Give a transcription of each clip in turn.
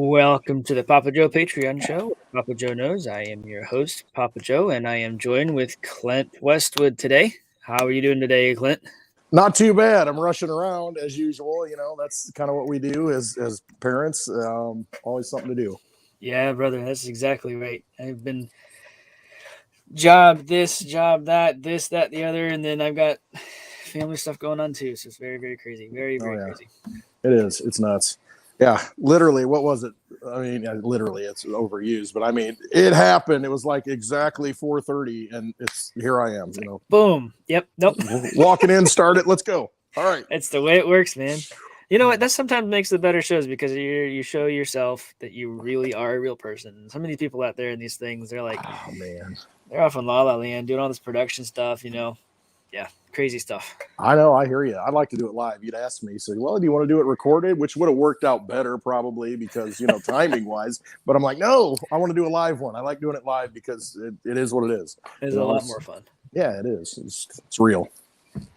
Welcome to the PAPAJO Patreon show. Papa Joe knows I am your host, Papa Joe, and I am joined with Clint Westwood today. How are you doing today, Clint? Not too bad. I'm rushing around as usual. That's kind of what we do as parents. Always something to do. Yeah, brother, that's exactly right. I've been job this, job that, this, that, the other, and then I've got family stuff going on too. So it's very, very crazy. Very, Oh very yeah, crazy. it is. It's nuts. Yeah, literally. What was it? I mean, literally, it's overused, but I mean, it happened. It was like exactly 4:30, and it's here I am. Boom. Yep. Nope. Walking in, start it. Let's go. All right. That's the way it works, man. You know what? That sometimes makes the better shows because you show yourself that you really are a real person. Some of these people out there in these things, they're like, Oh man, they're off in La La Land doing all this production stuff. Yeah, crazy stuff. I know. I hear you. I'd like to do it live. You'd ask me, so well, do you want to do it recorded? Which would have worked out better probably because timing wise. But I'm like, no, I want to do a live one. I like doing it live because it is what it is. It's a lot more fun. Yeah, it is. It's real.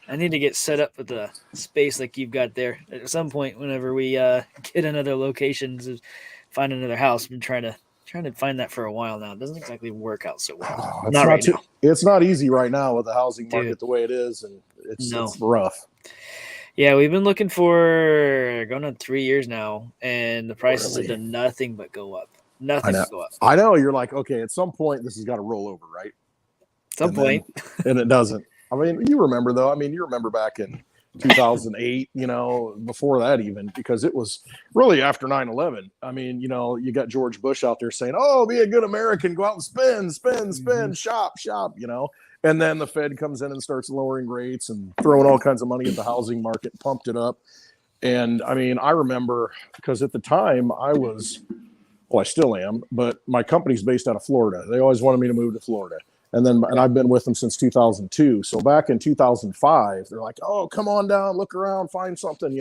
I need to get set up with the space like you've got there at some point. Whenever we get another location, find another house. I've been trying to find that for a while now. It doesn't exactly work out so well. Not right now. It's not easy right now with the housing market the way it is, and it's rough. Yeah, we've been looking for going on 3 years now, and the prices have done nothing but go up. Nothing but go up. I know. You're like, okay, at some point this has got to roll over, right? At some point. And it doesn't. I mean, you remember though. I mean, you remember back in 2008, before that even, because it was really after 9/11. I mean, you got George Bush out there saying, oh, be a good American, go out and spend, shop, and then the Fed comes in and starts lowering rates and throwing all kinds of money at the housing market, pumped it up. And I mean, I remember because at the time I still am, but my company's based out of Florida. They always wanted me to move to Florida. And I've been with them since 2002. So back in 2005, they're like, oh, come on down, look around, find something,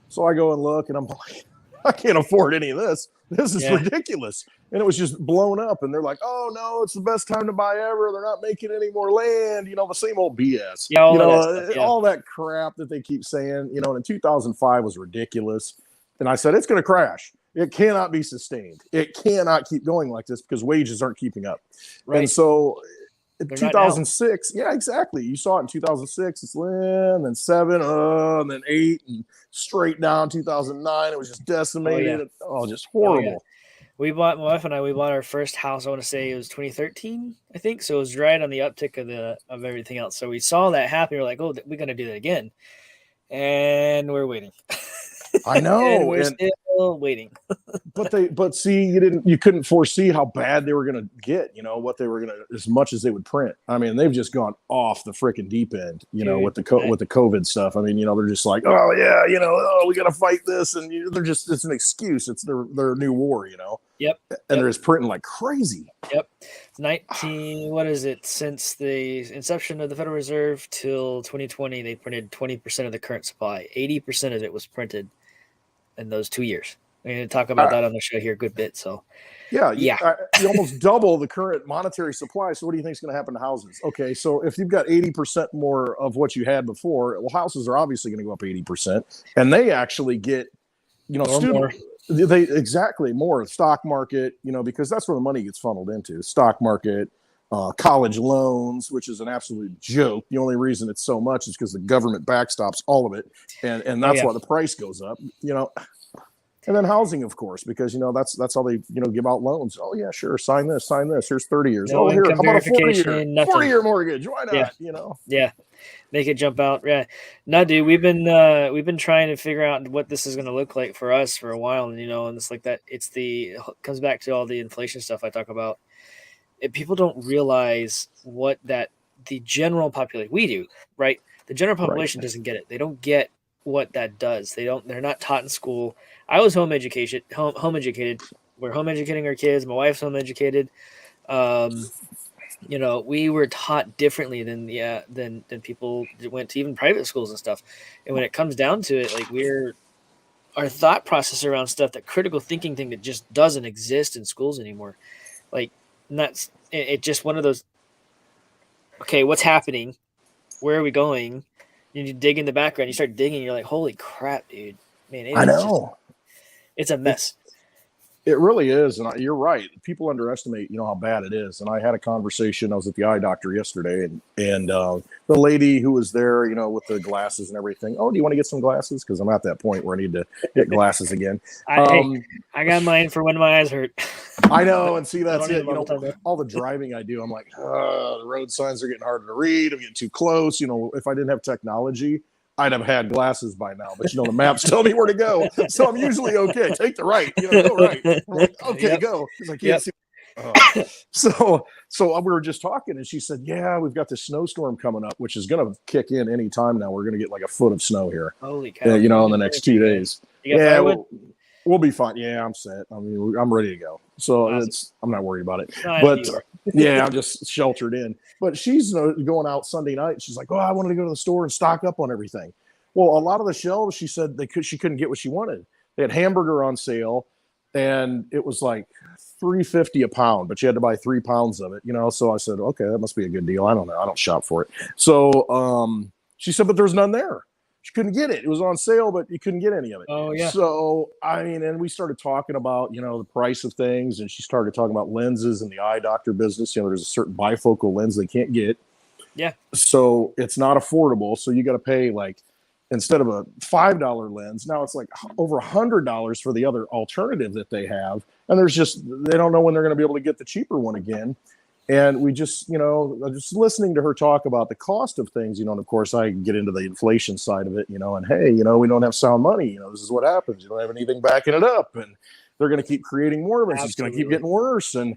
So I go and look, and I'm like, I can't afford any of this. This is ridiculous. And it was just blown up. And they're like, oh, no, it's the best time to buy ever. They're not making any more land. The same old BS. Yeah, all that crap that they keep saying, and in 2005 was ridiculous. And I said, it's going to crash. It cannot be sustained. It cannot keep going like this because wages aren't keeping up. Right. And so 2006, yeah, exactly. You saw it in 2006. It's and then 7, and then 8, and straight down 2009. It was just decimated. Just horrible. My wife and I bought our first house. I want to say it was 2013, I think. So it was right on the uptick of everything else. So we saw that happen. We're like, oh, we're gonna do that again, and we're waiting. I know. And we're still waiting. but see, you couldn't foresee how bad they were going to get, what they were going to, as much as they would print. I mean, they've just gone off the freaking deep end, with the COVID stuff. I mean, they're just like, oh yeah, we got to fight this. And they're just, it's an excuse. It's their new war, Yep. And they're just printing like crazy. Yep. What is it? Since the inception of the Federal Reserve till 2020, they printed 20% of the current supply. 80% of it was printed in those 2 years. We're going to talk about that on the show here a good bit. So, you almost double the current monetary supply. So what do you think is going to happen to houses? Okay, so if you've got 80% more of what you had before, well, houses are obviously going to go up 80%, and they actually get, more. They exactly more stock market, because that's where the money gets funneled into stock market, college loans, which is an absolute joke. The only reason it's so much is because the government backstops all of it, and that's why the price goes up. And then housing, of course, because that's how they give out loans. Oh yeah, sure, sign this. Here's 30 years. No, here, how about a 40-year mortgage? Why not? Yeah, make it jump out. Yeah, no, dude, we've been trying to figure out what this is going to look like for us for a while, and and it's like that. It comes back to all the inflation stuff I talk about. People don't realize what the general population, we do, right? The general population doesn't get it. They don't get what that does. They're not taught in school. I was home educated. We're home educating our kids. My wife's home educated. We were taught differently than people that went to even private schools and stuff. And when it comes down to it, like our thought process around stuff, that critical thinking thing that just doesn't exist in schools anymore. Like, that's it. Just one of those. Okay, what's happening? Where are we going? You dig in the background. You start digging. You're like, holy crap, dude! Man, I know. It's a mess. It really is, and you're right. People underestimate, how bad it is. And I had a conversation. I was at the eye doctor yesterday, and the lady who was there, with the glasses and everything. Oh, do you want to get some glasses? Because I'm at that point where I need to get glasses again. Hey, I got mine for when my eyes hurt. I know, and see, that's it. All All the driving I do, I'm like, the road signs are getting harder to read. I'm getting too close. If I didn't have technology, I'd have had glasses by now, but the maps tell me where to go, so I'm usually okay. Take the right, go right. I'm like, okay, Yep. go, because I can't see. So we were just talking, and she said, "Yeah, we've got this snowstorm coming up, which is going to kick in any time now. We're going to get like a foot of snow here, Holy cow! in the next 2 days. Yeah, we'll be fine. Yeah, I'm set. I mean, I'm ready to go. So awesome. I'm not worried about it. No, but yeah, I'm just sheltered in. But she's going out Sunday night. She's like, "Oh, I wanted to go to the store and stock up on everything." Well, a lot of the shelves, she said she couldn't get what she wanted. They had hamburger on sale, and it was like $3.50 a pound, but you had to buy 3 pounds of it. So I said, "Okay, that must be a good deal." I don't know. I don't shop for it. So she said, "But there's none there." She couldn't get it. It was on sale, but you couldn't get any of it. Oh, yeah. So, and we started talking about, the price of things, and she started talking about lenses in the eye doctor business. There's a certain bifocal lens they can't get. Yeah. So it's not affordable. So you got to pay instead of a $5 lens, now it's like over $100 for the other alternative that they have. And they don't know when they're going to be able to get the cheaper one again. And we just, just listening to her talk about the cost of things, and of course I get into the inflation side of it, and hey, we don't have sound money. This is what happens. You don't have anything backing it up, and they're going to keep creating more of it. It's going to keep getting worse. And,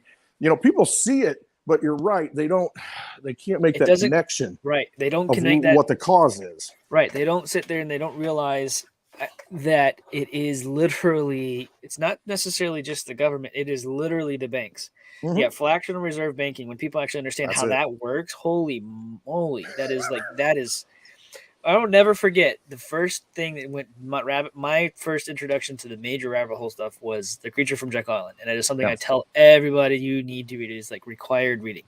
people see it, but you're right. They can't make that connection. Right. They don't connect what the cause is. Right. They don't sit there and they don't realize that it is literally, it's not necessarily just the government. It is literally the banks. Mm-hmm. Yeah, fractional reserve banking. When people actually understand how that works, holy moly, that is. I will never forget the first thing that went my first introduction to the major rabbit hole stuff was The Creature from Jekyll Island, and that is something I tell everybody you need to read. It is like required reading,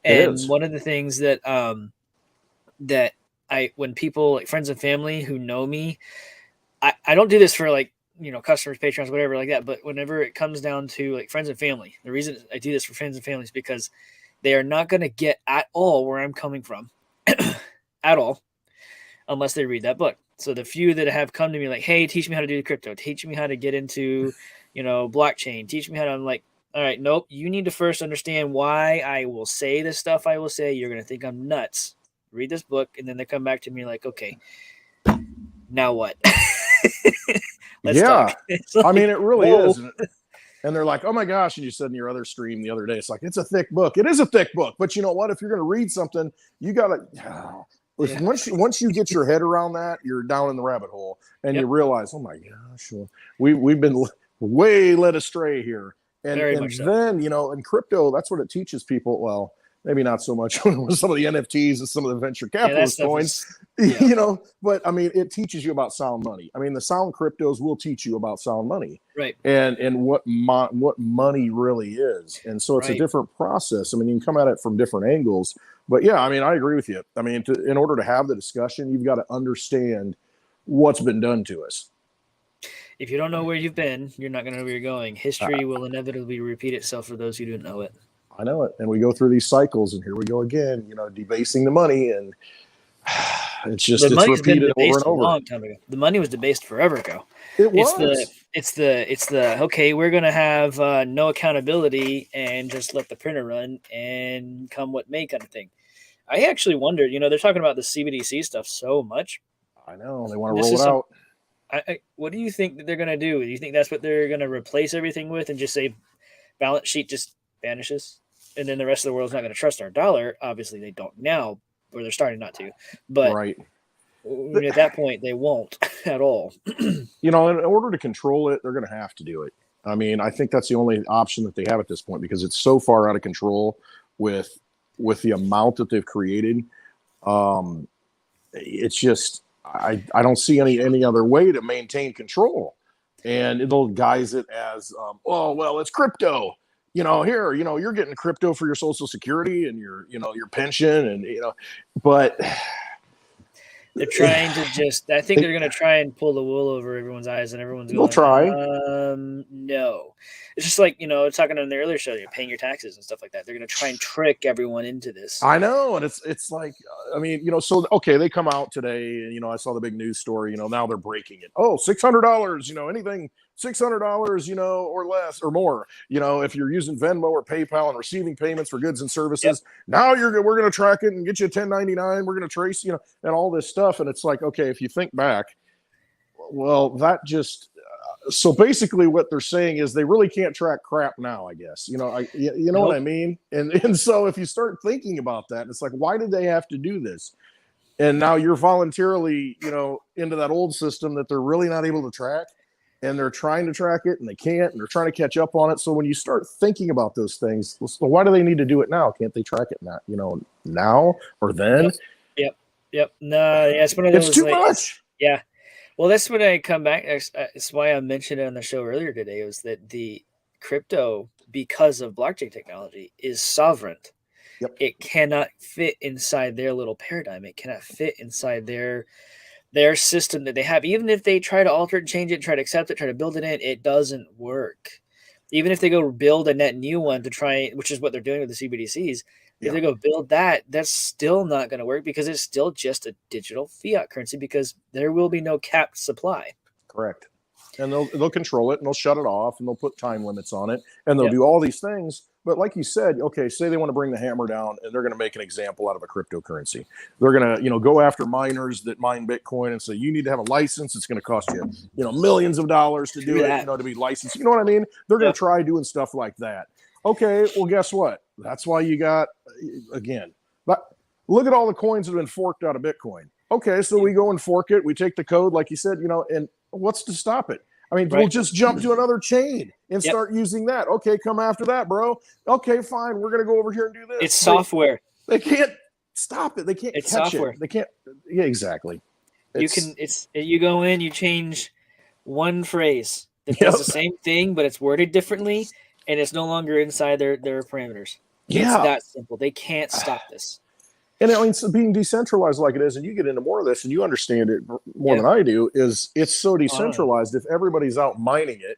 and one of the things that when people like friends and family who know me, I don't do this for customers, patrons, whatever like that. But whenever it comes down to like friends and family, the reason I do this for friends and family is because they are not going to get at all where I'm coming from at all unless they read that book. So the few that have come to me like, hey, teach me how to do crypto, teach me how to get into, blockchain, teach me how to, I'm like, all right, nope. You need to first understand why I will say this stuff I will say. You're going to think I'm nuts. Read this book. And then they come back to me like, okay, now what? Let's talk. I mean, it really is. And they're like, oh my gosh. And you said in your other stream the other day, it's like, it's a thick book. It is a thick book. But you know what? If you're going to read something, you got to, once you get your head around that, you're down in the rabbit hole and you realize, oh my gosh, we've been way led astray here. And then, in crypto, that's what it teaches people. Well, maybe not so much with some of the NFTs and some of the venture capitalist coins, but I mean, it teaches you about sound money. I mean, the sound cryptos will teach you about sound money, right? And what money really is. And so it's a different process. I mean, you can come at it from different angles, but yeah, I mean, I agree with you. I mean, in order to have the discussion, you've got to understand what's been done to us. If you don't know where you've been, you're not going to know where you're going. History will inevitably repeat itself for those who don't know it. I know it. And we go through these cycles, and here we go again, debasing the money. And it's repeated over and over. A long time ago. The money was debased forever ago. It was. It's the okay, we're going to have no accountability and just let the printer run and come what may kind of thing. I actually wondered, they're talking about the CBDC stuff so much. I know. They want to roll it out. What do you think that they're going to do? Do you think that's what they're going to replace everything with and just say balance sheet just vanishes? And then the rest of the world's not going to trust our dollar. Obviously, they don't now, or they're starting not to. But at that point, they won't at all. In order to control it, they're going to have to do it. I mean, I think that's the only option that they have at this point because it's so far out of control with the amount that they've created. It's just I don't see any other way to maintain control. And it'll guise it as, it's crypto. You're getting crypto for your Social Security and your pension and, but They're trying to just. I think They, they're going to try and pull the wool over everyone's eyes, and everyone's they'll going, try. no. It's just like talking on the earlier show, you're paying your taxes and stuff like that. They're going to try and trick everyone into this. I know, and it's like, I mean, so okay, they come out today, and I saw the big news story. Now they're breaking it. Oh, $600, anything $600, or less or more. If you're using Venmo or PayPal and receiving payments for goods and services, now we're going to track it and get you a 1099. We're going to trace, and all this stuff. And it's like, okay, if you think back, well, that just. So basically what they're saying is they really can't track crap now, I guess. What I mean? And so if you start thinking about that, it's like, why did they have to do this? And now you're voluntarily, into that old system that they're really not able to track, and they're trying to track it and they can't, and they're trying to catch up on it. So when you start thinking about those things, so why do they need to do it now? Can't they track it now, now or then? Yep. No, yeah, it's one of those. It's too much. Yeah. Well, that's when I come back. It's why I mentioned it on the show earlier today, was that the crypto, because of blockchain technology, is sovereign. Yep. It cannot fit inside their little paradigm. It cannot fit inside their system that they have. Even if they try to alter it, change it, try to accept it, try to build it in, it doesn't work. Even if they go build a net new one to try, which is what they're doing with the CBDCs, if they go build that, that's still not going to work, because it's still just a digital fiat currency, because there will be no capped supply. Correct. And they'll control it, and they'll shut it off, and they'll put time limits on it, and they'll do all these things. But like you said, okay, say they want to bring the hammer down, and they're going to make an example out of a cryptocurrency. They're going to, go after miners that mine Bitcoin and say, you need to have a license. It's going to cost you, millions of dollars to do it, to be licensed. You know what I mean? They're going to try doing stuff like that. Okay, well, guess what? That's why you got, again, look at all the coins that have been forked out of Bitcoin. Okay, so we go and fork it. We take the code, like you said, and what's to stop it? I mean, we'll just jump to another chain and start using that. Okay, come after that, bro. Okay, fine. We're going to go over here and do this. It's software. They can't stop it. They can't catch software. They can't. Yeah, exactly. You go in, you change one phrase that does the same thing, but it's worded differently, and it's no longer inside their parameters. It's that simple. They can't stop this. And I mean, being decentralized like it is, and you get into more of this and you understand it more than I do, is it's so decentralized. If everybody's out mining it,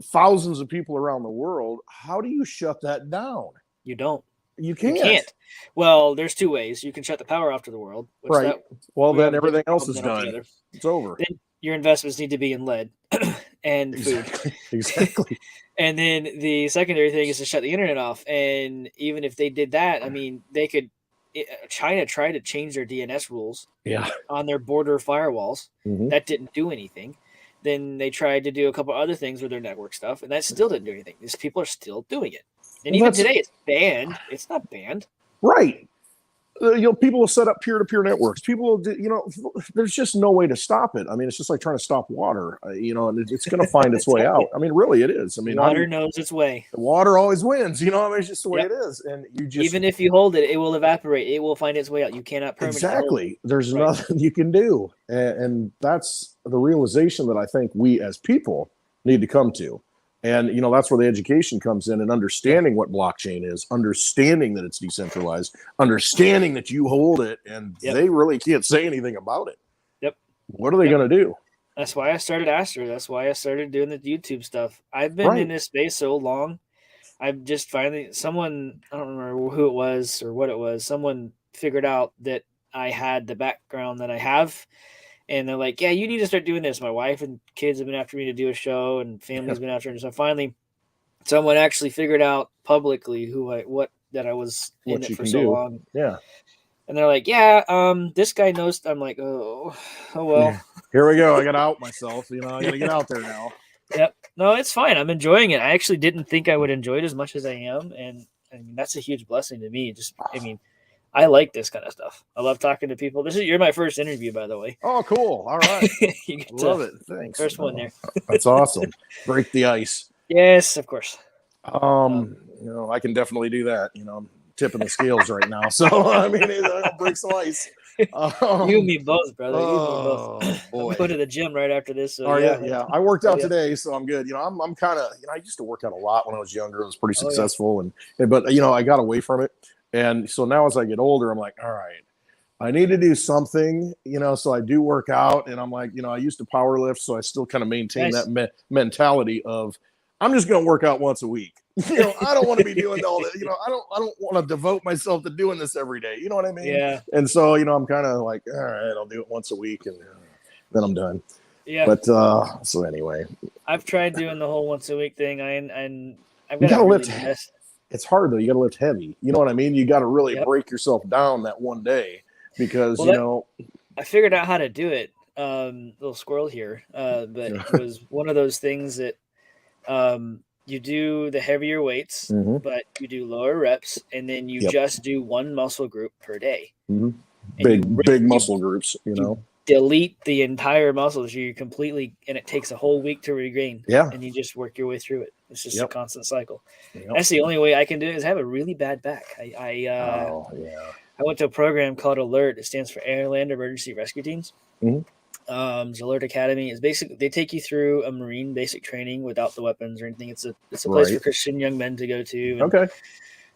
thousands of people around the world, how do you shut that down? You don't. You can't. You can't. Well, there's two ways. You can shut the power off to the world. Right. Then everything else is done. It's over. Then your investments need to be in lead and food. Exactly. And then the secondary thing is to shut the internet off. And even if they did that, I mean, they could. China tried to change their DNS rules on their border firewalls. Mm-hmm. That didn't do anything. Then they tried to do a couple other things with their network stuff, and that still didn't do anything. These people are still doing it. And even today, it's banned. It's not banned. Right. People will set up peer-to-peer networks. People will, there's just no way to stop it. I mean, it's just like trying to stop water, and it's going to find its way out. I mean, really, it is. I mean, water knows its way. Water always wins. It's just the way it is. And you just, even if you hold it, it will evaporate. It will find its way out. You cannot permanently hold it. There's nothing you can do. And that's the realization that I think we as people need to come to. And, that's where the education comes in, and understanding what blockchain is, understanding that it's decentralized, understanding that you hold it, and they really can't say anything about it. Yep. What are they going to do? That's why I started Astro. That's why I started doing the YouTube stuff. I've been in this space so long. I've just finally, someone, I don't remember who it was or what it was, someone figured out that I had the background that I have. And they're like, yeah, you need to start doing this. My wife and kids have been after me to do a show, and family's been after me. So finally, someone actually figured out publicly that I was in it for so long. Yeah. And they're like, yeah, this guy knows. I'm like, oh well. Yeah. Here we go. I got to out myself. I got to get out there now. Yep. No, it's fine. I'm enjoying it. I actually didn't think I would enjoy it as much as I am. And I mean, that's a huge blessing to me. I like this kind of stuff. I love talking to people. You're my first interview, by the way. Oh, cool. All right. Love it. Thanks. First one there. That's awesome. Break the ice. Yes, of course. I can definitely do that. I'm tipping the scales right now. So, I mean, I'll break some ice. You and me both, brother. Boy. I'm going to the gym right after this. So yeah. I worked out today, so I'm good. I'm kind of, I used to work out a lot when I was younger. I was pretty successful. But I got away from it. And so now as I get older, I'm like, all right, I need to do something, so I do work out, and I'm like, I used to power lift, so I still kind of maintain Nice. that mentality of I'm just going to work out once a week. I don't want to be doing all that. I don't want to devote myself to doing this every day. You know what I mean? Yeah. And so, I'm kind of like, all right, I'll do it once a week, and then I'm done. Yeah. But so anyway, I've tried doing the whole once a week thing. And I've you got got to to really lift. mess. It's hard though. You got to lift heavy. You know what I mean? You got to really Yep. break yourself down that one day because Well, I figured out how to do it. Little squirrel here, but it was one of those things that you do the heavier weights, mm-hmm. but you do lower reps, and then you Yep. just do one muscle group per day. Mm-hmm. And Big muscle groups, you delete the entire muscles. You completely, and it takes a whole week to regain. Yeah. And you just work your way through it. It's just a constant cycle. Yep. That's the only way I can do it is have a really bad back. I went to a program called Alert. It stands for Airland Emergency Rescue Teams. Mm-hmm. Alert Academy is basically they take you through a Marine basic training without the weapons or anything. It's a place for Christian young men to go to. And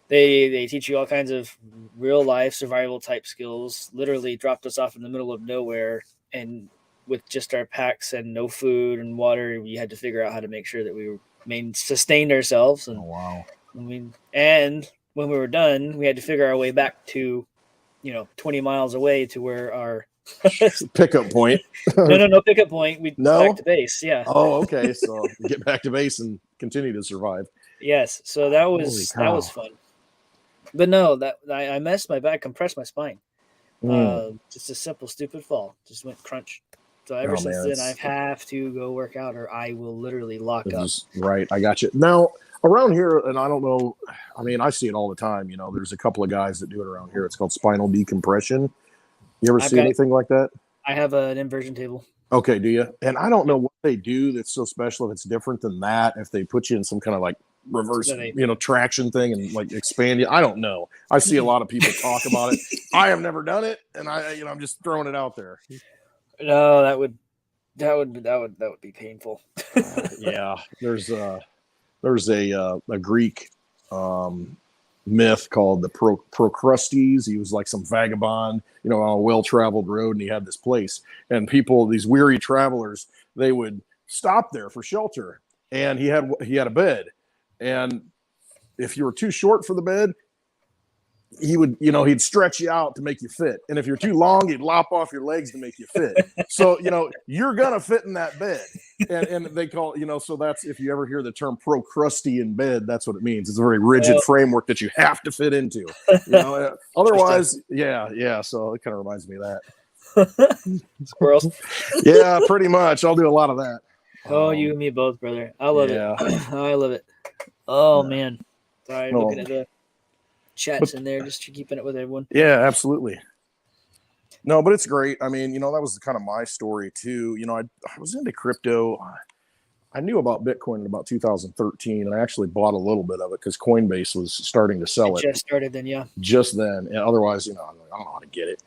they teach you all kinds of real life survival type skills. Literally dropped us off in the middle of nowhere, and with just our packs and no food and water, we had to figure out how to make sure that we sustained ourselves. And and when we were done, we had to figure our way back to 20 miles away to where our pickup point. no pickup point. We back to base. Yeah. Oh, okay. So get back to base and continue to survive. Yes. So that was fun. But no, that I messed my back, compressed my spine. Just a simple, stupid fall. Just went crunch. So ever since then, I have to go work out, or I will literally lock up. Right. I got you. Now around here, and I don't know. I mean, I see it all the time. There's a couple of guys that do it around here. It's called spinal decompression. You ever see anything like that? I have an inversion table. Okay, do you? And I don't know what they do that's so special. If it's different than that, if they put you in some kind of like reverse, traction thing and like expand you. I don't know. I see a lot of people talk about it. I have never done it, and I'm just throwing it out there. No, that would be painful. Yeah, there's a Greek myth called the Procrustes. He was like some vagabond, on a well-traveled road, and he had this place. And people, these weary travelers, they would stop there for shelter. And he had a bed. And if you were too short for the bed, he would, he'd stretch you out to make you fit. And if you're too long, he'd lop off your legs to make you fit. So, you're going to fit in that bed. And they call, so that's, if you ever hear the term procrusty in bed, that's what it means. It's a very rigid framework that you have to fit into, otherwise. Yeah. So it kind of reminds me of that. Squirrels. Yeah, pretty much. I'll do a lot of that. Oh, you and me both, brother. I love it. I love it. Oh, man. Sorry, looking at the chats in there, just keeping it with everyone. Yeah, absolutely. No, but it's great. I mean, that was kind of my story too. I was into crypto. I knew about Bitcoin in about 2013, and I actually bought a little bit of it because Coinbase was starting to sell it. Just started then, yeah. Just then, and otherwise, I don't know how to get it.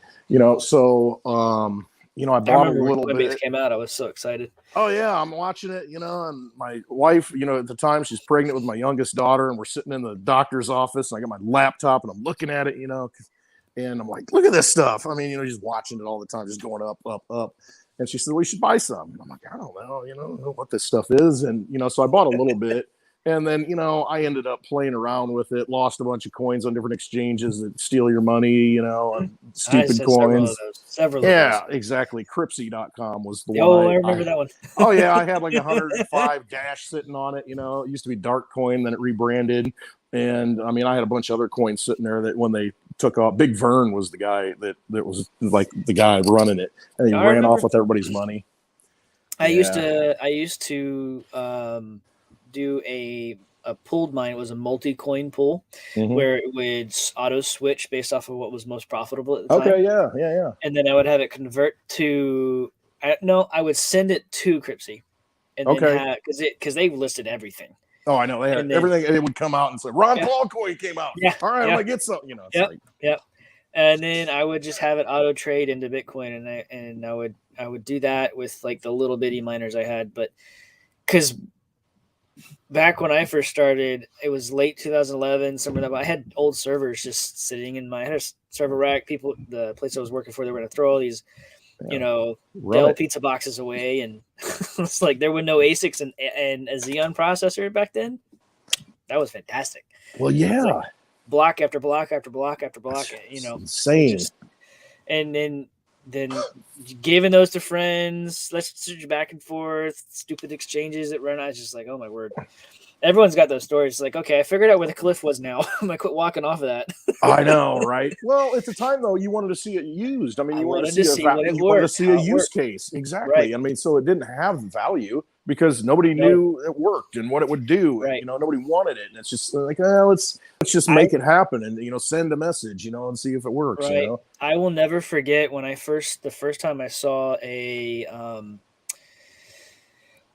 So, I bought a little bit. When Coinbase came out, I was so excited. Oh yeah, I'm watching it, and my wife, at the time she's pregnant with my youngest daughter, and we're sitting in the doctor's office, and I got my laptop and I'm looking at it, and I'm like, look at this stuff. I mean, just watching it all the time, just going up, up, up. And she said, we should buy some. And I'm like, I don't know, what this stuff is. And, so I bought a little bit. And then, I ended up playing around with it, lost a bunch of coins on different exchanges that steal your money, and stupid coins. Several of those. Exactly. Cripsy.com was the one. Oh, I remember that one. Oh, yeah. I had like 105 dash sitting on it. It used to be Dark Coin, then it rebranded. And I mean, I had a bunch of other coins sitting there that when they took off, Big Vern was the guy that was like the guy running it. And he ran off with everybody's money. I used to do a pooled mine. It was a multi-coin pool where it would auto switch based off of what was most profitable at the time. Okay, yeah. And then I would have it convert to I would send it to Cripsy. And then because they listed everything. Oh, I know. They had everything. It would come out and say, Ron Paul coin came out. Yeah. All right, I'm going to get something. Yep. And then I would just have it auto trade into Bitcoin, and I would do that with like the little bitty miners I had, but because back when I first started, it was late 2011, somewhere that I had old servers just sitting in my, I had a server rack. People, the place I was working for, they were going to throw all these, Yeah, run Dell it. pizza boxes away. And it's like there were no ASICs and a Xeon processor back then. That was fantastic. Well, It's like yeah, block after block after block after block, it's it insane. just, and then giving those to friends, let's switch back and forth, stupid exchanges that run. I was just like, oh my word. Everyone's got those stories. It's like, okay, I figured out where the cliff was now. I'm gonna quit walking off of that. I know, right? Well, at the time though, you wanted to see it used. I mean, I you wanted to wanted to see see what it you wanted to worked, see a how it use worked. case. Right. Exactly. I mean, so it didn't have value because nobody No. knew it worked and what it would do, and Right. nobody wanted it. And it's just like, let's just I make it happen, and send a message, and see if it works. right. I will never forget when the first time I saw a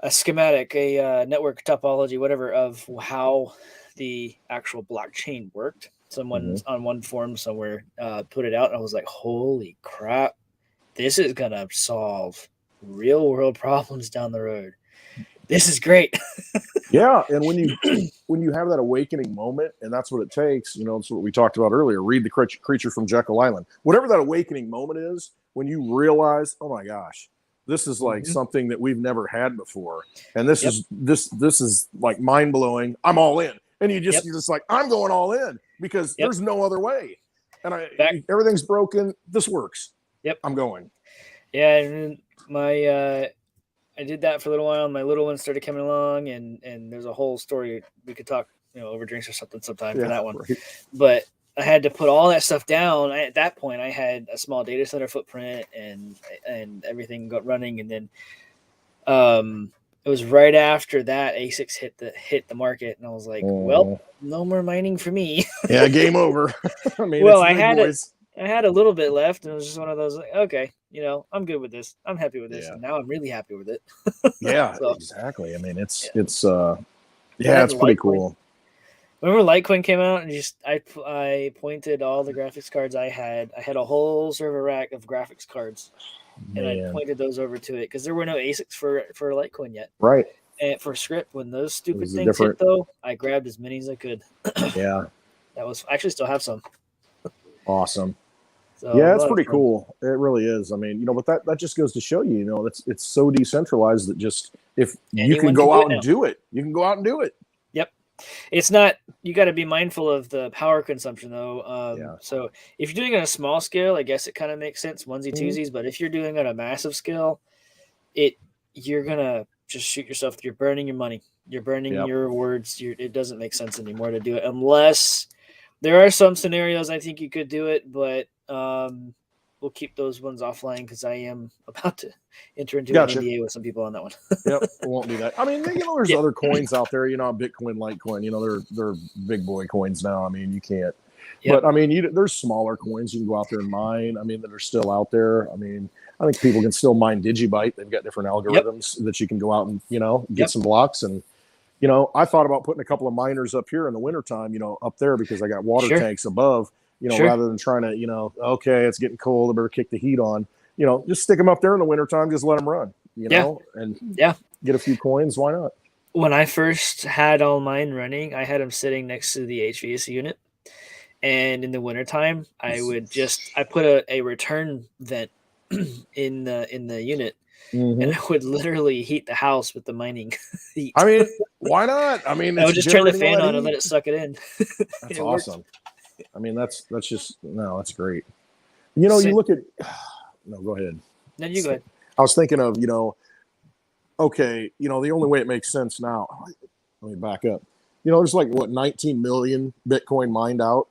schematic, a network topology, whatever, of how the actual blockchain worked. Someone Mhm. on one forum somewhere put it out, and I was like, "Holy crap! This is gonna solve real world problems down the road. This is great." Yeah, and when you have that awakening moment, and that's what it takes, it's what we talked about earlier. Read the creature from Jekyll Island. Whatever that awakening moment is, when you realize, oh my gosh, this is like Mhm. something that we've never had before, and this Yep. is this is like mind blowing. I'm all in, and Yep. you're just like, I'm going all in because Yep. there's no other way, and Back. everything's broken. This works. Yep. I'm going. Yeah, and my I did that for a little while. My little one started coming along, and there's a whole story we could talk, over drinks or something sometime for Yeah, that one. right. But I had to put all that stuff down. At that point, I had a small data center footprint and everything got running, and then it was right after that ASICs hit the market, and I was like, well, Mhm. no more mining for me. Yeah, game over. I mean, Well, it's the big boys. I had a little bit left, and it was just one of those like, okay, I'm good with this. I'm happy with this, Yeah. and now I'm really happy with it. Yeah, So exactly. I mean, yeah, yeah, that it's pretty Litecoin. cool. Remember Litecoin came out, and just I pointed all the graphics cards I had. I had a whole server rack of graphics cards, and I Man, pointed those over to it because there were no ASICs for Litecoin yet. right. And for script, when those It stupid was a things hit, different, though, I grabbed as many as I could. yeah, That was I actually still have some. awesome. So Yeah, a it's lot of pretty fun. cool. It really is. I mean, but that just goes to show you, it's so decentralized that just if you can Anyone can go do it out and now. do it, you can go out and do it. Yep. It's not. You got to be mindful of the power consumption, though. Yeah. So if you're doing it on a small scale, I guess it kind of makes sense, onesie Mhm. twosies. But if you're doing it on a massive scale, it you're gonna just shoot yourself. You're burning your money. You're burning Yep. your words. It doesn't make sense anymore to do it unless there are some scenarios I think you could do it, but we'll keep those ones offline because I am about to enter into an Gotcha. NDA with some people on that one. Yep. We won't do that. I mean, there's Yeah. other coins out there, Bitcoin, Litecoin, they're big boy coins now. I mean, you can't, Yep. but I mean, there's smaller coins you can go out there and mine. I mean, that are still out there. I mean, I think people can still mine Digibyte. They've got different Yep. algorithms that you can go out and, get Yep. some blocks. And, I thought about putting a couple of miners up here in the wintertime, up there because I got water Sure. tanks above, Sure. rather than trying to, okay, it's getting cold. I better kick the heat on, just stick them up there in the wintertime, just let them run, Yeah. and Yeah. get a few coins. Why not? When I first had all mine running, I had them sitting next to the HVAC unit. And in the wintertime, I put a return vent in the unit, and Mm-hmm. I would literally heat the house with the mining heat. I mean, why not? I mean, I it's would just turn the generating all fan that on and let heat. it suck it in. That's It worked. awesome. I mean, that's just no, that's great. So, You look at no, go ahead. then you go ahead. I was thinking of, okay, the only way it makes sense now. Let me back up. There's like what 19 million Bitcoin mined out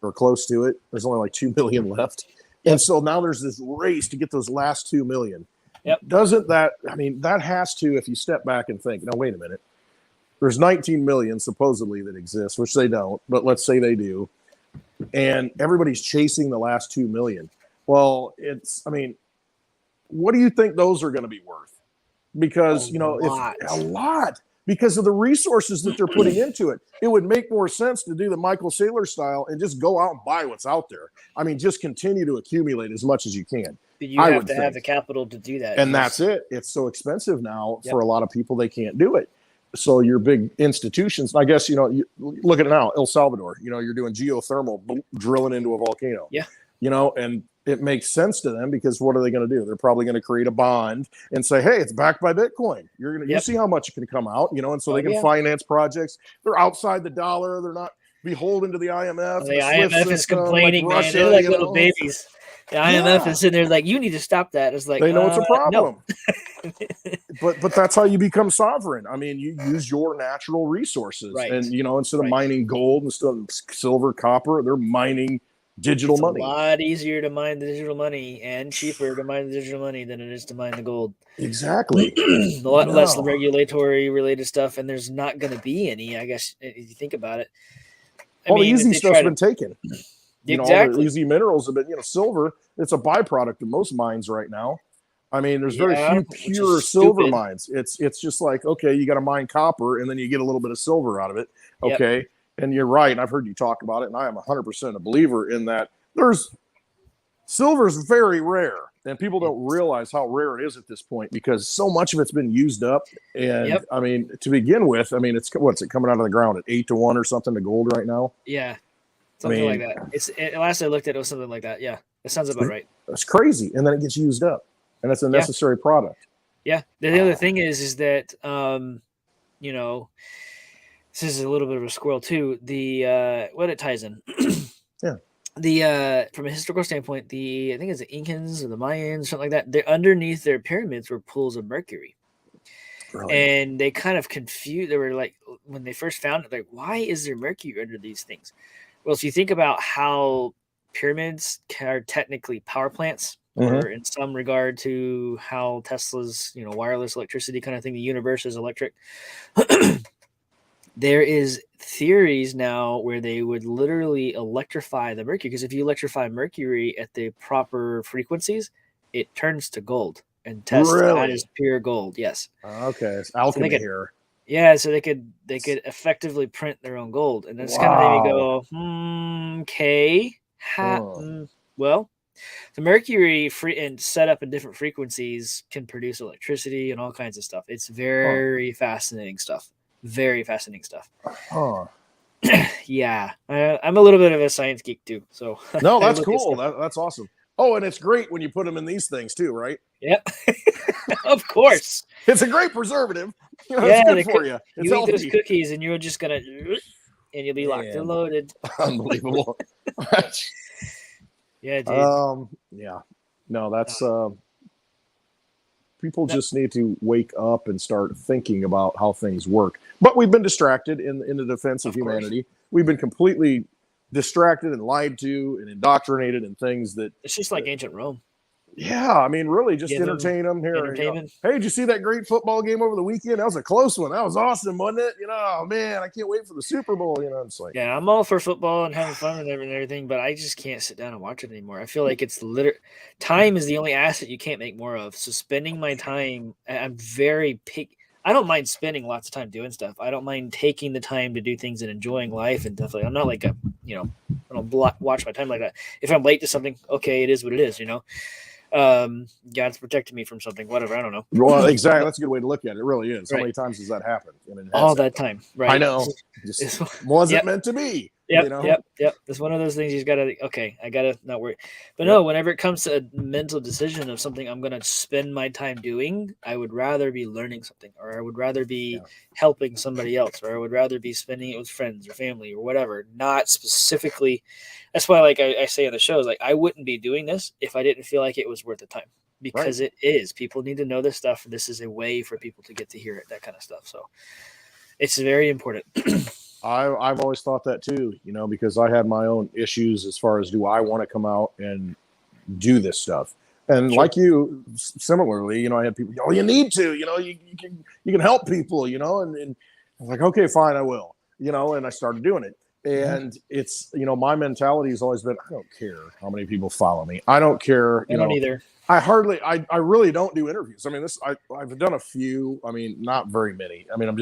or close to it. There's only like 2 million left. Yep. And so now there's this race to get those last 2 million. Yep. Doesn't that, I mean, that has to, if you step back and think, no, wait a minute. There's 19 million supposedly that exist, which they don't, but let's say they do. And everybody's chasing the last 2 million. Well, I mean, what do you think those are going to be worth? Because, if a lot, because of the resources that they're putting into it, it would make more sense to do the Michael Saylor style and just go out and buy what's out there. I mean, just continue to accumulate as much as you can. But you have to have the capital to do that. And that's it. It's so expensive now for a lot of people, they can't do it. so your big institutions, I guess, you look at it now, El Salvador, you're doing geothermal drilling into a volcano. Yeah. And it makes sense to them because what are they going to do? They're probably going to create a bond and say, hey, it's backed by Bitcoin. You see how much it can come out, and so they can finance projects. They're outside the dollar. They're not beholden to the IMF. The IMF is complaining, like Russia, man. They're like little babies. The IMF is sitting there like, you need to stop that. It's like, they know it's a problem. No. but that's how you become sovereign. I mean, you use your natural resources, and instead of mining gold, instead of silver, copper, they're mining digital money. A lot easier to mine the digital money and cheaper to mine the digital money than it is to mine the gold. Exactly. A lot less regulatory related stuff, and there's not going to be any, I guess, if you think about it. All the easy stuff's been taken. Exactly. All the easy minerals have been, silver, it's a byproduct of most mines right now. I mean, there's very few pure silver mines. It's just like, okay, you got to mine copper and then you get a little bit of silver out of it. Okay. Yep. And you're right. And I've heard you talk about it, and I am 100% a believer in that. Silver is very rare, and people don't realize how rare it is at this point because so much of it's been used up. And I mean, to begin with, I mean, what's it coming out of the ground at 8-1 or something to gold right now? Yeah. Something like that. Last I looked at it was something like that. Yeah. That sounds about right. That's crazy. And then it gets used up, and it's a necessary product. Yeah. The other thing is that, this is a little bit of a squirrel too. What it ties in. From a historical standpoint, I think it's the Incans or the Mayans, something like that. Underneath their pyramids were pools of mercury. Really? And they kind of confused. They were like, when they first found it, like, why is there mercury under these things? Well, if you think about how pyramids are technically power plants, or in some regard to how Tesla's, wireless electricity kind of thing, the universe is electric. There is theories now where they would literally electrify the mercury, because if you electrify mercury at the proper frequencies, it turns to gold and tests as pure gold. Yes. Okay, it's alchemy here. Yeah, so they could effectively print their own gold, and that's kind of made me go, okay, well, the mercury and set up in different frequencies can produce electricity and all kinds of stuff. It's very fascinating stuff. Very fascinating stuff. Yeah, I'm a little bit of a science geek too. So no, that's cool. That's awesome. Oh, and it's great when you put them in these things too, right? Yep. Of course. It's a great preservative. It's good for you. It's you eat those cookies and you're just gonna, and you'll be locked and loaded. Unbelievable. Yeah, dude. Yeah. No, that's people just need to wake up and start thinking about how things work. But we've been distracted in the defense of humanity. We've been completely distracted and lied to and indoctrinated in things that it's just like ancient Rome. Yeah, I mean, really, just entertain them here. Hey, did you see that great football game over the weekend? That was a close one. That was awesome, wasn't it? Oh man, I can't wait for the Super Bowl. It's like, yeah, I'm all for football and having fun and everything, but I just can't sit down and watch it anymore. I feel like it's time is the only asset you can't make more of. So spending my time, I'm very picky. I don't mind spending lots of time doing stuff. I don't mind taking the time to do things and enjoying life and stuff like. I'm not like I don't watch my time like that. If I'm late to something, okay, it is what it is. God's protecting me from something, whatever. I don't know. Well, exactly. That's a good way to look at it. It really is. How many times has that happened? All that time. Right. I know. Just wasn't meant to be. Yep. It's one of those things you gotta. Okay, I gotta not worry. But no, whenever it comes to a mental decision of something I'm gonna spend my time doing, I would rather be learning something, or I would rather be helping somebody else, or I would rather be spending it with friends or family or whatever. Not specifically. That's why, like I say on the shows, like I wouldn't be doing this if I didn't feel like it was worth the time, because it is. People need to know this stuff. This is a way for people to get to hear it, that kind of stuff. So it's very important. I've always thought that too, because I had my own issues as far as, do I want to come out and do this stuff? And like you, similarly, I had people, you need to, you can help people, and I was like, okay, fine, I will, and I started doing it. And it's, my mentality has always been, I don't care how many people follow me. I don't care. I don't either. I really don't do interviews. I mean, I've done a few. I mean, not very many. I mean, I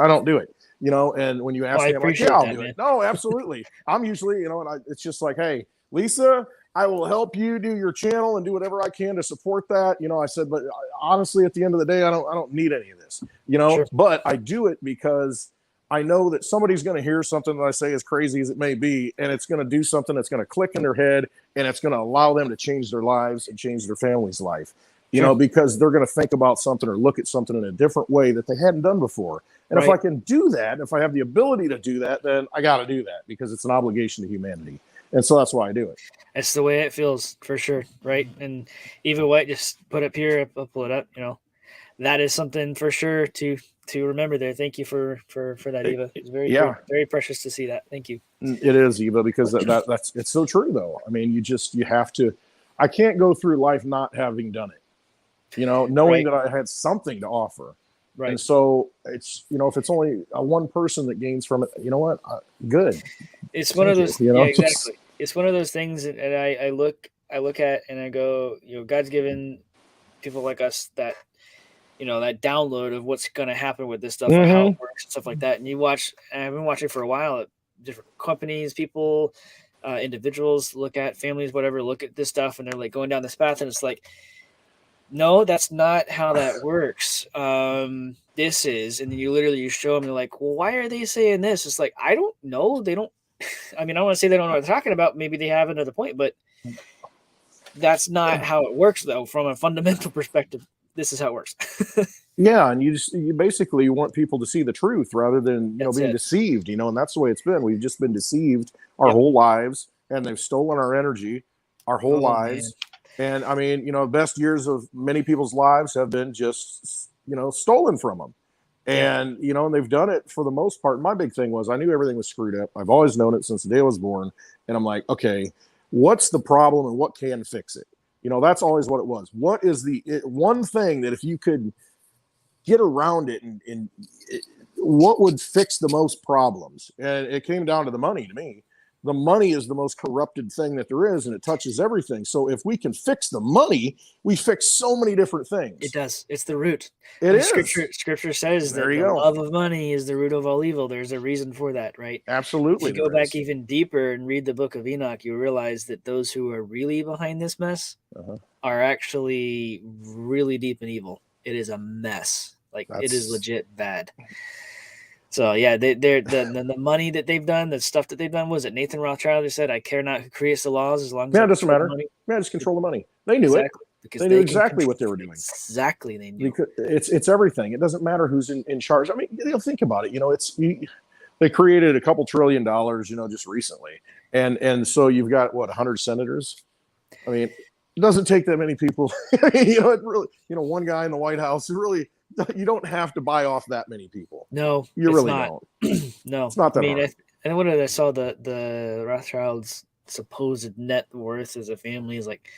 don't do it, and when you ask me, I'm like, yeah, I'll do it. No, absolutely. I'm usually, and it's just like, hey, Lisa, I will help you do your channel and do whatever I can to support that. I said, but honestly, at the end of the day, I don't need any of this, Sure. but I do it because I know that somebody's going to hear something that I say, as crazy as it may be, and it's going to do something that's going to click in their head, and it's going to allow them to change their lives and change their family's life, Sure. because they're going to think about something or look at something in a different way that they hadn't done before. And if I can do that, if I have the ability to do that, then I got to do that because it's an obligation to humanity. And so that's why I do it. That's the way it feels for sure. Right. And Eva White just put up here, I'll pull it up, that is something for sure to remember there. Thank you for that, Eva. It's very, very precious to see that. Thank you. It is, Eva, because that's it's so true though. I mean, you have to, I can't go through life not having done it, knowing that I had something to offer. Right. And so it's, if it's only one person that gains from it, you know what? Good. It's one of those, exactly. It's one of those things that I look at and I go, God's given people like us that, that download of what's going to happen with this stuff and how it works and stuff like that. And you watch, and I've been watching for a while at different companies, people, individuals look at families, whatever, look at this stuff. And they're like going down this path. And it's like, no, that's not how that works. This is, and then you show them, you're like, well, why are they saying this? It's like, I don't know. They don't, I mean, I want to say they don't know what they're talking about. Maybe they have another point, but that's not how it works though. From a fundamental perspective, this is how it works. Yeah. And you basically want people to see the truth rather than, being deceived, and that's the way it's been. We've just been deceived our whole lives, and they've stolen our energy our whole lives. Man. And I mean, the best years of many people's lives have been just, stolen from them. And, and they've done it for the most part. My big thing was I knew everything was screwed up. I've always known it since the day I was born. And I'm like, okay, what's the problem and what can fix it? That's always what it was. What is the one thing that if you could get around it and what would fix the most problems? And it came down to the money to me. The money is the most corrupted thing that there is, and it touches everything. So if we can fix the money, we fix so many different things. It does. It's the root. It is. Scripture says that the love of money is the root of all evil. There's a reason for that, right? Absolutely. If you go back even deeper and read the book of Enoch, you realize that those who are really behind this mess are actually really deep in evil. It is a mess. It is legit bad. So yeah, the money that they've done, the stuff that they've done, was it Nathan Rothschild who said, "I care not who creates the laws as long as it doesn't matter. Just control the money." They knew it. Because they knew exactly what they were doing. Exactly, they knew. It's everything. It doesn't matter who's in charge. I mean, think about it. They created a couple $1 trillion, just recently, and so you've got 100 senators. I mean, it doesn't take that many people. It really, one guy in the White House. It really. You don't have to buy off that many people. No, you really don't. No, it's not that hard. And what did I saw the Rothschilds' supposed net worth as a family is like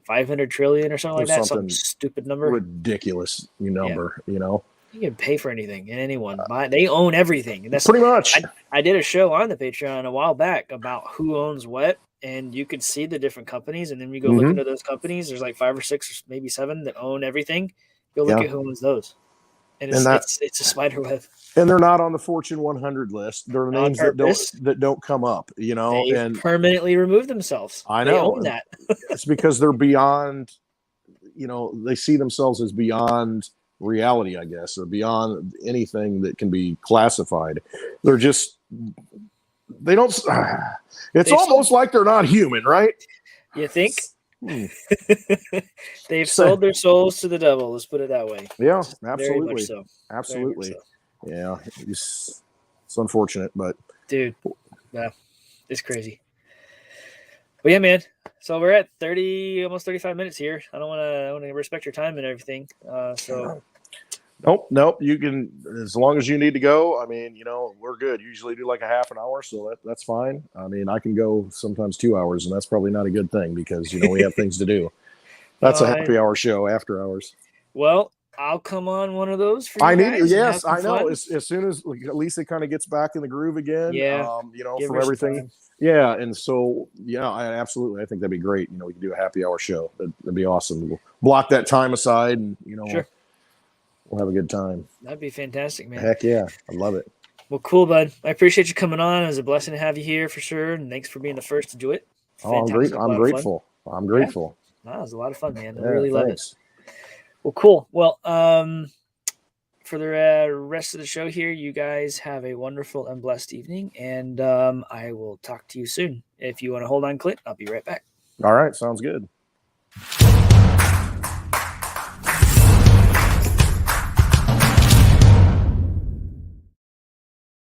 500 trillion or something like that. Some stupid number. Ridiculous number. You can pay for anything and anyone. They own everything. And that's pretty much. I did a show on the Patreon a while back about who owns what, and you could see the different companies. And then you go look into those companies. There's like 5 or 6, or maybe 7 that own everything. Go look at who owns those. And it's a spider web. And they're not on the Fortune 100 list. They're names that don't come up, and permanently remove themselves. I know. They own that. It's because they're beyond, they see themselves as beyond reality, I guess, or beyond anything that can be classified. They're just, they don't, it's almost like they're not human, right? You think? They've sold their souls to the devil. Let's put it that way. Yeah, absolutely. Very much so. Absolutely. So. Yeah, it's unfortunate, but dude, yeah, it's crazy. But yeah, man. So we're at 30, almost 35 minutes here. I want to respect your time and everything. So. Nope. You can, as long as you need to go. I mean, we're good. Usually do like a half an hour, so that's fine. I mean, I can go sometimes 2 hours, and that's probably not a good thing because we have things to do. That's a happy hour show after hours. Well, I'll come on one of those for you. I need it. Yes, I know. As soon as Lisa kind of gets back in the groove again. Yeah. For everything. Yeah, and so I absolutely. I think that'd be great. We could do a happy hour show. That'd be awesome. We'll block that time aside, and sure. We'll have a good time. That'd be fantastic, man. Heck yeah. I love it. Well, cool, bud. I appreciate you coming on. It was a blessing to have you here for sure. And thanks for being the first to do it. Oh, fantastic, a I'm lot of fun. grateful. I'm Yeah, grateful. no, it was a lot of fun, man. I Yeah, really love it. thanks. Well, cool. Well, for the rest of the show here, you guys have a wonderful and blessed evening, and I will talk to you soon. If you want to hold on, Clint, I'll be right back. All right, sounds good.